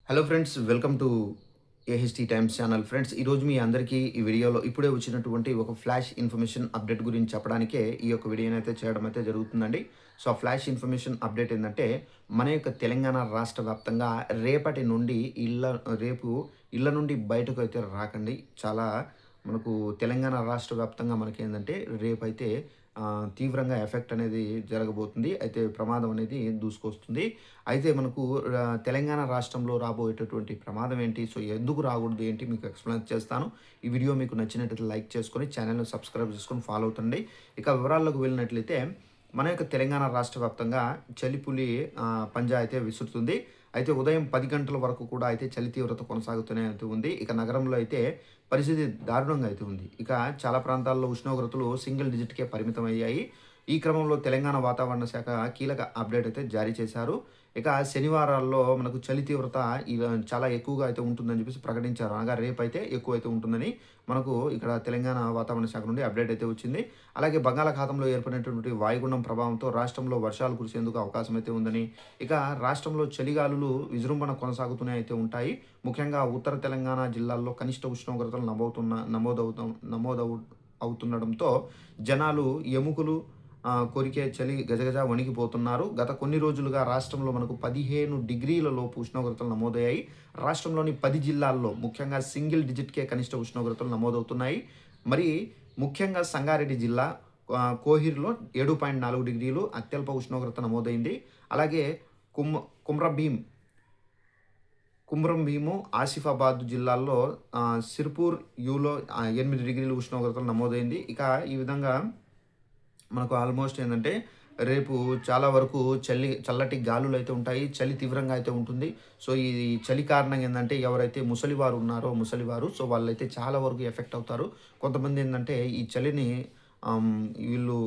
Hello friends, welcome to AHT times channel. Friends, ఈరోజు మీ అందరికీ ఈ వీడియోలో ఇప్పుడే వచ్చినటువంటి ఒక ఫ్లాష్ ఇన్ఫర్మేషన్ అప్డేట్ గురించి చెప్పడానికే ఈ యొక్క వీడియోని అయితే చేయడం అయితే జరుగుతుందండి. సో ఆ ఫ్లాష్ ఇన్ఫర్మేషన్ అప్డేట్ ఏంటంటే, మన యొక్క తెలంగాణ రాష్ట్ర వ్యాప్తంగా రేపటి నుండి రేపు ఇళ్ళ నుండి బయటకు అయితే రాకండి. చాలా మనకు తెలంగాణ రాష్ట్ర వ్యాప్తంగా మనకేందంటే రేపైతే తీవ్రంగా ఎఫెక్ట్ అనేది జరగబోతుంది. అయితే ప్రమాదం అనేది దూసుకొస్తుంది. అయితే మనకు తెలంగాణ రాష్ట్రంలో రాబోయేటటువంటి ప్రమాదం ఏంటి? సో ఎందుకు రాకూడదు ఏంటి మీకు ఎక్స్‌ప్లెయిన్ చేస్తాను. ఈ వీడియో మీకు నచ్చినట్లయితే లైక్ చేసుకొని ఛానెల్‌ని సబ్స్క్రైబ్ చేసుకొని ఫాలో అవుతుండండి. ఇక వివరాల్లోకి వెళ్ళినట్లయితే మన యొక్క తెలంగాణ రాష్ట్ర వ్యాప్తంగా చలిపులి పంజా అయితే విసురుతుంది. అయితే ఉదయం 10 గంటల వరకు కూడా అయితే చలి తీవ్రత కొనసాగుతూనే అయితే ఉంది. ఇక నగరంలో అయితే పరిస్థితి దారుణంగా అయితే ఉంది. ఇక చాలా ప్రాంతాల్లో ఉష్ణోగ్రతలు సింగిల్ డిజిట్‌కే పరిమితమయ్యాయి. ఈ క్రమంలో తెలంగాణ వాతావరణ శాఖ కీలక అప్డేట్ అయితే జారీ చేశారు. ఇక శనివారాల్లో మనకు చలి తీవ్రత చాలా ఎక్కువగా అయితే ఉంటుందని చెప్పేసి ప్రకటించారు. అనగా రేపైతే ఎక్కువైతే ఉంటుందని మనకు ఇక్కడ తెలంగాణ వాతావరణ శాఖ నుండి అప్డేట్ అయితే వచ్చింది. అలాగే బంగాళాఖాతంలో ఏర్పడినటువంటి వాయుగుండం ప్రభావంతో రాష్ట్రంలో వర్షాలు కురిసేందుకు అవకాశం అయితే ఉందని, ఇక రాష్ట్రంలో చలిగాలులు విజృంభణ కొనసాగుతూనే అయితే ఉంటాయి. ముఖ్యంగా ఉత్తర తెలంగాణ జిల్లాల్లో కనిష్ట ఉష్ణోగ్రతలు అవుతుండడంతో జనాలు ఎముకలు కొరికే చలి గజగజ వణికిపోతున్నారు. గత కొన్ని రోజులుగా రాష్ట్రంలో మనకు 15 డిగ్రీల లోపు ఉష్ణోగ్రతలు నమోదయ్యాయి. రాష్ట్రంలోని 10 జిల్లాల్లో ముఖ్యంగా సింగిల్ డిజిట్‌కే కనిష్ట ఉష్ణోగ్రతలు నమోదవుతున్నాయి. మరి ముఖ్యంగా సంగారెడ్డి జిల్లా కోహిర్‌లో 7.4 డిగ్రీలు అత్యల్ప ఉష్ణోగ్రత నమోదైంది. అలాగే కుమ్ కుమ్రభీం కుమ్రంభీము, ఆసిఫాబాద్ జిల్లాల్లో సిర్పూర్ యూలో 8 డిగ్రీల ఉష్ణోగ్రతలు నమోదైంది. ఇక ఈ విధంగా మనకు ఆల్మోస్ట్ ఏందంటే రేపు చాలా వరకు చల్లటి గాలులైతే ఉంటాయి. చలి తీవ్రంగా అయితే ఉంటుంది. సో ఈ చలి కారణంగా ఏందంటే ఎవరైతే ముసలివారు ఉన్నారో సో వాళ్ళైతే చాలా వరకు ఎఫెక్ట్ అవుతారు. కొంతమంది ఏందంటే ఈ చలిని వీళ్ళు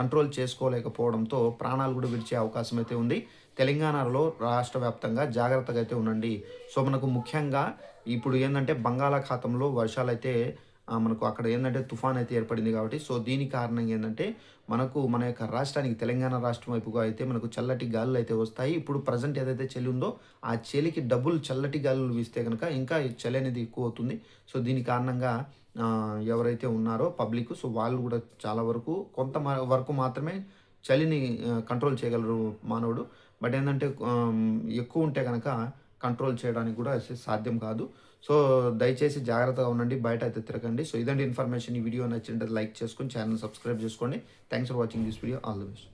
కంట్రోల్ చేసుకోలేకపోవడంతో ప్రాణాలు కూడా విడిచే అవకాశం అయితే ఉంది. తెలంగాణలో రాష్ట్ర వ్యాప్తంగా జాగ్రత్తగా అయితే ఉండండి. సో మనకు ముఖ్యంగా ఇప్పుడు ఏందంటే బంగాళాఖాతంలో వర్షాలైతే మనకు అక్కడ ఏందంటే తుఫాన్ అయితే ఏర్పడింది కాబట్టి, సో దీని కారణంగా ఏందంటే మనకు మన యొక్క రాష్ట్రానికి తెలంగాణ రాష్ట్రం వైపుగా అయితే మనకు చల్లటి గాలులు అయితే వస్తాయి. ఇప్పుడు ప్రెజెంట్ ఏదైతే చలి ఉందో ఆ చలికి డబుల్ చల్లటి గాలులు వీస్తే గనక ఇంకా ఈ చలి అనేది ఎక్కువ అవుతుంది. సో దీని కారణంగా ఎవరైతే ఉన్నారో పబ్లిక్, సో వాళ్ళు కూడా చాలా వరకు వరకు మాత్రమే చలిని కంట్రోల్ చేయగలరు మానవుడు. బట్ ఏందంటే ఎక్కువ ఉంటే గనక కంట్రోల్ చేయడానికి కూడా సాధ్యం కాదు. సో దయచేసి జాగ్రత్తగా ఉండండి. బయట అయితే తిరగండి. సో ఇదండి ఇన్ఫర్మేషన్. ఈ వీడియో నచ్చినట్లయితే లైక్ చేసుకొని ఛానల్ సబ్స్క్రైబ్ చేసుకోండి. Thanks for watching this video. All the best.